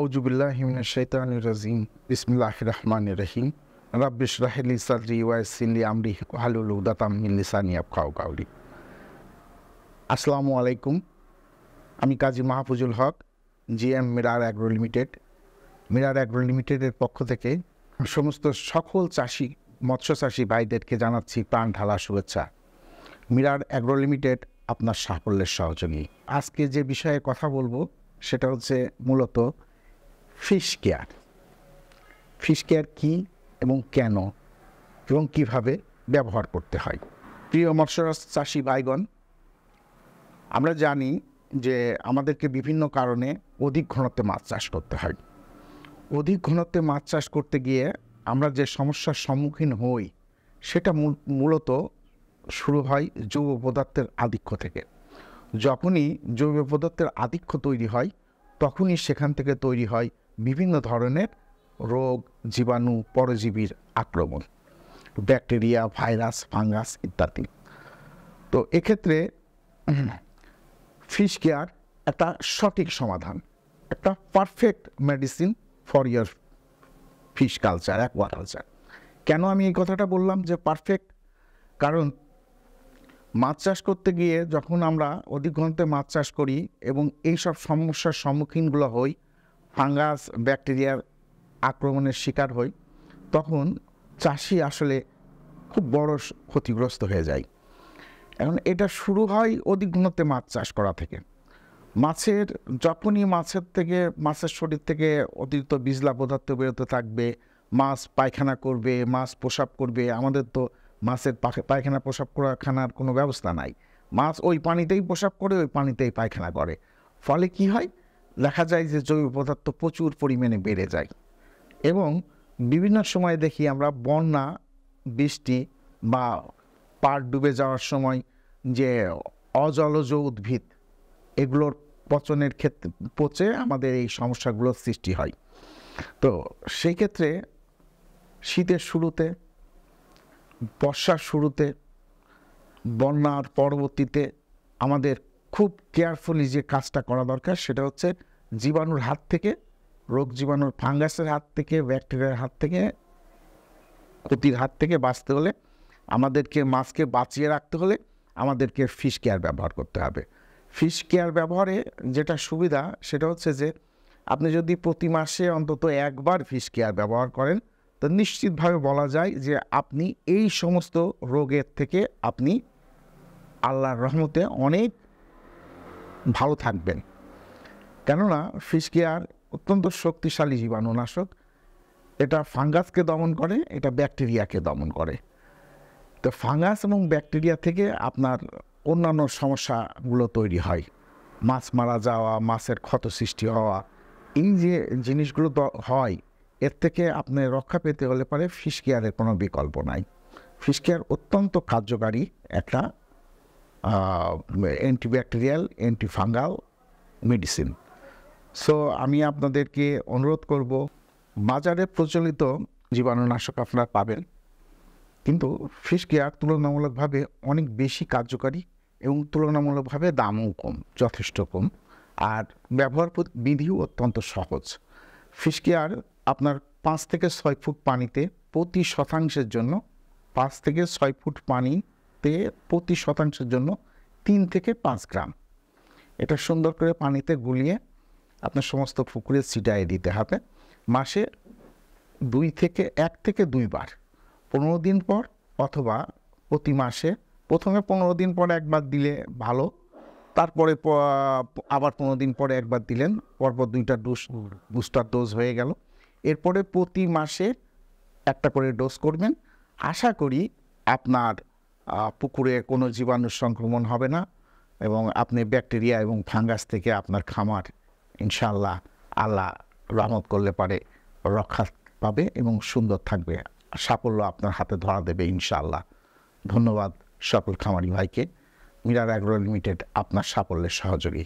আউযুবিল্লাহি মিনাশ শাইতানির রাজিম বিসমিল্লাহির রহমানির রহিম রাব্বি ইশরাহ লি সাদরি ওয়া ইয়াসসির লি আমরি ওয়াহলুল উকদাতাম মিন লিসানি ইয়াফকাহু কাওলি। আসসালামু আলাইকুম। আমি Kazi Mahfuzul Haque, GM mirror agro limited. Mirror agro লিমিটেডের পক্ষ থেকে সমস্ত সকল চাষি মৎস্য চাষি ভাইদেরকে জানাচ্ছি প্রাণ ঢালা শুভেচ্ছা। মিরার অ্যাগ্রো লিমিটেড আপনার সাফল্যের সহযোগী। আজকে যে বিষয়ে কথা বলবো সেটা হচ্ছে মূলত ফিশ কেয়ার। ফিশ কেয়ার কী এবং কেন এবং কিভাবে ব্যবহার করতে হয়। প্রিয় মৎস্য চাষি ভাইগণ, আমরা জানি যে আমাদেরকে বিভিন্ন কারণে অধিক ঘনত্বে মাছ চাষ করতে হয়। অধিক ঘনত্বে মাছ চাষ করতে গিয়ে আমরা যে সমস্যার সম্মুখীন হই সেটা মূলত শুরু হয় জৈব পদার্থের আধিক্য থেকে। যখনই জৈব পদার্থের আধিক্য তৈরি হয় তখনই সেখান থেকে তৈরি হয় বিভিন্ন ধরনের রোগ, জীবাণু, পরজীবীর আক্রমণ, ব্যাকটেরিয়া, ভাইরাস, ফাঙ্গাস ইত্যাদি। তো এক্ষেত্রে ফিশ কেয়ার একটা সঠিক সমাধান, একটা perfect medicine for year fish culture, aquaculture. কেন আমি এই কথাটা বললাম যে পারফেক্ট? কারণ মাছ চাষ করতে গিয়ে যখন আমরা অধিক ঘনত্বে মাছ চাষ করি এবং এইসব সমস্যার সম্মুখীনগুলো হই, ফাঙ্গাস, ব্যাকটেরিয়ার আক্রমণের শিকার হই, তখন চাষি আসলে খুব বড় ক্ষতিগ্রস্ত হয়ে যায়। এখন এটা শুরু হয় অধিক ঘনত্বে মাছ চাষ করা থেকে। যখনই মাছের শরীর থেকে অতিরিক্ত বিজলা পদার্থ বেরোতে থাকবে, মাছ পায়খানা করবে, মাছ প্রসাব করবে। আমাদের তো মাছের পায়খানা প্রসাব খানার কোনো ব্যবস্থা নাই। মাছ ওই পানিতেই প্রসাব করে, ওই পানিতেই পায়খানা করে। ফলে কি হয়, দেখা যায় যে জৈব পদার্থ প্রচুর পরিমাণে বেড়ে যায়। এবং বিভিন্ন সময় দেখি আমরা বন্যা, বৃষ্টি বা পাড় ডুবে যাওয়ার সময় যে অজলজ উদ্ভিদ, এগুলোর পচনের ক্ষেত্রে পচে আমাদের এই সমস্যাগুলোর সৃষ্টি হয়। তো সেই ক্ষেত্রে শীতের শুরুতে, বর্ষার শুরুতে, বন্যার পরবর্তীতে আমাদের খুব কেয়ারফুলি যে কাজটা করা দরকার সেটা হচ্ছে জীবাণুর হাত থেকে, রোগ জীবাণুর, ফাঙ্গাসের হাত থেকে, ব্যাকটেরিয়ার হাত থেকে, ক্ষতির হাত থেকে বাঁচতে হলে আমাদেরকে, মাছকে বাঁচিয়ে রাখতে হলে আমাদেরকে ফিশ কেয়ার ব্যবহার করতে হবে। ফিশ কেয়ার ব্যবহারে যেটা সুবিধা সেটা হচ্ছে যে আপনি যদি প্রতি মাসে অন্তত একবার ফিশ কেয়ার ব্যবহার করেন তো নিশ্চিতভাবে বলা যায় যে আপনি এই সমস্ত রোগের থেকে আপনি আল্লাহর রহমতে অনেক ভালো থাকবেন। কেননা ফিশ কেয়ার অত্যন্ত শক্তিশালী জীবাণুনাশক। এটা ফাঙ্গাসকে দমন করে, এটা ব্যাকটেরিয়াকে দমন করে। তো ফাঙ্গাস এবং ব্যাকটেরিয়া থেকে আপনার অন্যান্য সমস্যাগুলো তৈরি হয়, মাছ মারা যাওয়া, মাছের ক্ষত সৃষ্টি হওয়া, এই যে জিনিসগুলো হয়, এর থেকে আপনি রক্ষা পেতে হলে পরে ফিশ কেয়ারের কোনো বিকল্প নাই। ফিশ কেয়ার অত্যন্ত কার্যকারী একটা অ্যান্টিব্যাকটেরিয়াল, অ্যান্টিফাঙ্গাল মেডিসিন। সো আমি আপনাদেরকে অনুরোধ করব, বাজারে প্রচলিত জীবাণুনাশক আপনারা পাবেন, কিন্তু ফিশ কেয়ার তুলনামূলকভাবে অনেক বেশি কার্যকারী এবং তুলনামূলকভাবে দামও কম, যথেষ্ট কম, আর ব্যবহার বিধিও অত্যন্ত সহজ। ফিশ কেয়ার আপনার 5 থেকে 6 ফুট পানিতে প্রতি শতাংশের জন্য, 5 থেকে 6 ফুট পানিতে প্রতি শতাংশের জন্য 3 থেকে 5 গ্রাম এটা সুন্দর করে পানিতে গুলিয়ে আপনার সমস্ত পুকুরে ছিটাইয়ে দিতে হবে। মাসে 1 থেকে 2 বার, 15 দিন পর, অথবা প্রতি মাসে প্রথমে 15 দিন পর একবার দিলে ভালো, তারপরে আবার 15 দিন পরে একবার দিলেন, পরপর 2টা বুস্টার ডোজ হয়ে গেল। এরপরে প্রতি মাসে একটা করে ডোজ করবেন। আশা করি আপনার পুকুরে কোনো জীবাণুর সংক্রমণ হবে না এবং আপনি ব্যাকটেরিয়া এবং ফাঙ্গাস থেকে আপনার খামার ইনশাআল্লাহ আল্লাহ রহমত করলে পারে রক্ষা পাবে এবং সুন্দর থাকবে। সাফল্য আপনার হাতে ধরা দেবে ইনশাআল্লাহ। ধন্যবাদ সকল খামারি ভাইকে। মিরার অ্যাগ্রো লিমিটেড আপনার সাফল্যের সহযোগী।